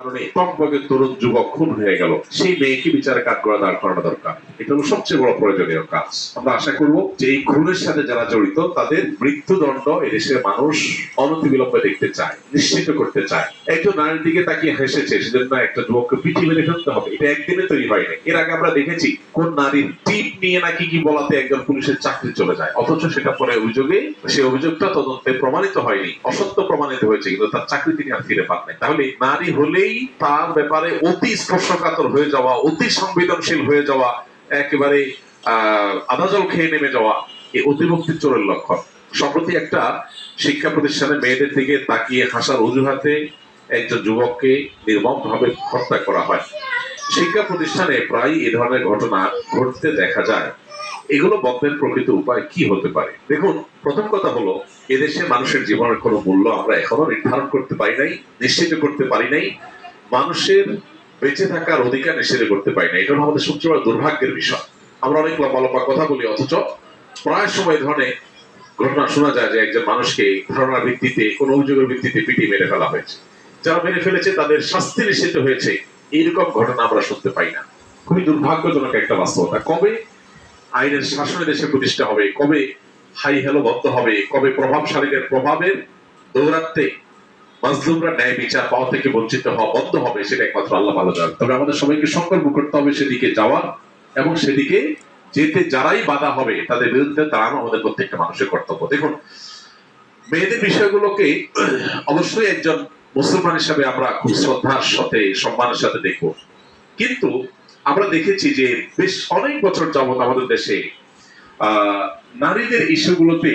কারণে টকবগে তরুণ যুবক খুন হয়ে গেল, সেই মেয়েকে বিচারে কাঠগড়ায় দাঁড় করানো দরকার। এটা হলো সবচেয়ে বড় প্রয়োজনীয় কাজ। আমরা আশা করব যে এই খুনের সাথে যারা জড়িত তাদের মৃত্যুদণ্ড এদেশের মানুষ অনতিবিলম্বে দেখতে চায়, নিশ্চিত করতে চায়। একজন নারীর দিকে তাকিয়ে হেসেছে সেজন্য একটা যুবককে পিটিয়ে মেরে ফেলতে হবে, এটা একদিনে তৈরি হয়নি। এর আগে আমরা দেখেছি কোন নারীর টিপ নিয়ে নাকি কি বলাতে একজন পুলিশের চাকরি চলে যায়, অথচ সেটা পরে অভিযোগে সে অভিযোগটা তদন্তে প্রমাণিত হয়নি, অসত্য প্রমাণিত হয়েছে, কিন্তু তার চাকরি তিনি আর ফিরে পান নাই। তাহলে নারী হলেই তার ব্যাপারে অতি স্পর্শকাতর হয়ে যাওয়া, অতি সংবেদনশীল হয়ে যাওয়া, একেবারে আধাজল খেয়ে নেমে যাওয়া, এই অতিভক্তির চোরের লক্ষণ। সম্প্রতি একটা শিক্ষা প্রতিষ্ঠানে মেয়েদের দিকে তাকিয়ে হাসার অজুহাতে একজন যুবককে নির্মমভাবে হত্যা করা হয়। শিক্ষা প্রতিষ্ঠানে প্রায় এ ধরনের ঘটনা ঘটতে দেখা যায়। এগুলো বন্ধের প্রকৃত উপায় কি হতে পারে? দেখুন, প্রথম কথা হলো, এদেশে মানুষের জীবনের কোনো মূল্য আমরা এখনো নির্ধারণ করতে পারি নাই, নিশ্চিত করতে পারি নাই। মানুষের বেঁচে থাকার অধিকার নিশ্চিত করতে পারি না। এটা আমাদের সবচেয়ে বড় দুর্ভাগ্যের বিষয়। আমরা অনেক লম্বা লম্বা কথা বলি, অথচ প্রায় সময় ধরনের ঘটনা শোনা যায় যে একজন মানুষকে ধারণার ভিত্তিতে, কোন অভিযোগের ভিত্তিতে পিটিয়ে মেরে ফেলা হয়েছে। যারা মেরে ফেলেছে তাদের শাস্তি নিশ্চিত হয়েছে, এইরকম ঘটনা আমরা শুনতে পাই না। খুবই দুর্ভাগ্যজনক একটা বাস্তবতা। কবে আইনের শাসনে দেশে প্রতিষ্ঠা হবে, কবে হাই হ্যালো বন্ধ হবে, কবে প্রভাবশালীদের প্রভাবের দৌরাত্মে মাজলুমরা ন্যায় বিচার পাওয়া থেকে বঞ্চিত হওয়া বন্ধ হবে, সেটা একমাত্র আল্লাহ ভালো জানেন। তবে আমাদের সবাইকে সংকল্প করতে হবে সেদিকে যাওয়ার, এবং সেদিকে যেতে যারাই বাধা হবে তাদের বিরুদ্ধে দাঁড়ানো আমাদের প্রত্যেকটা মানুষের কর্তব্য। দেখুন, মেয়েদের বিষয়গুলোকে অবশ্যই একজন মুসলমান হিসাবে আমরা খুব শ্রদ্ধার সাথে, সম্মানের সাথে দেখব, কিন্তু আমরা দেখেছি যে বেশ অনেক বছর যাবত আমাদের দেশে নারীদের ইস্যুগুলোতে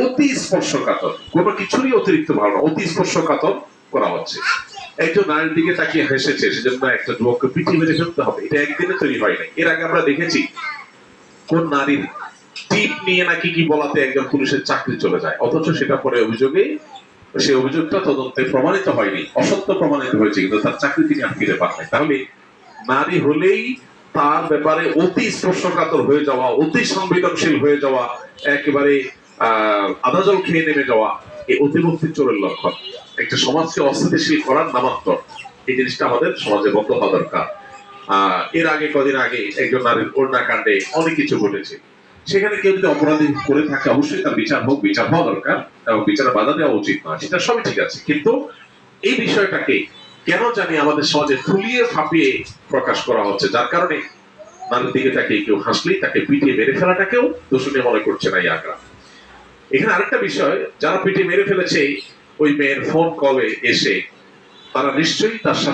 অতি স্পর্শকাতর, কোনো কিছুরই অতিরিক্ত ভালো, অতি স্পর্শকাতর করা হচ্ছে। একজন নারীর দিকে তাকিয়ে হেসেছে সেজন্য একটা যুবককে পিটিয়ে মেরে ফেলতে হবে, এটা একদিনে তৈরি হয় নাই। এর আগে আমরা দেখেছি কোন নারীর টিপ নিয়ে নাকি কি বলাতে একজন পুলিশের চাকরি চলে যায়, অথচ সেটা পরে অভিযোগে সে অভিযোগটা তদন্তে প্রমাণিত হয়নি, অসত্য প্রমাণিত হয়েছে, কিন্তু তার চাকরি তিনি আর ফিরে পান নাই। তাহলে নারী হলেই তার ব্যাপারে অতি স্পর্শকাতর হয়ে যাওয়া, অতি সংবেদনশীল হয়ে যাওয়া, একেবারে আধাজল খেয়ে নেমে যাওয়া, এই অতিভক্তির চোরের লক্ষণ। একটা সমাজকে অস্থিতিশীল করার নামান্তর, এই জিনিসটা আমাদের সমাজে বন্ধ হওয়া দরকার। এর আগে কদিন আগে একজন নারীর ওড়না কাণ্ডে অনেক কিছু ঘটেছে। সেখানে কেউ যদি অপরাধী করে থাকে অবশ্যই তার বিচার হোক, বিচার হওয়া দরকার, এবং বিচারে বাধা দেওয়া উচিত নয়, সেটা সবই ঠিক আছে। কিন্তু এই বিষয়টাকে কেন জানি আমাদের সমাজে ফুলিয়ে ফাঁপিয়ে প্রকাশ করা হচ্ছে, যার কারণে নারীর দিকে তাকে কেউ হাসলেই তাকে পিটিয়ে মেরে ফেলাটাকেও দোষণীয় মনে করছে না এই আগ্রা। এখানে আরেকটা বিষয়, যারা পিটিয়ে মেরে ফেলেছে ওই মেয়ের ফোন কলে এসে, তারা নিশ্চয়ই তার সাথে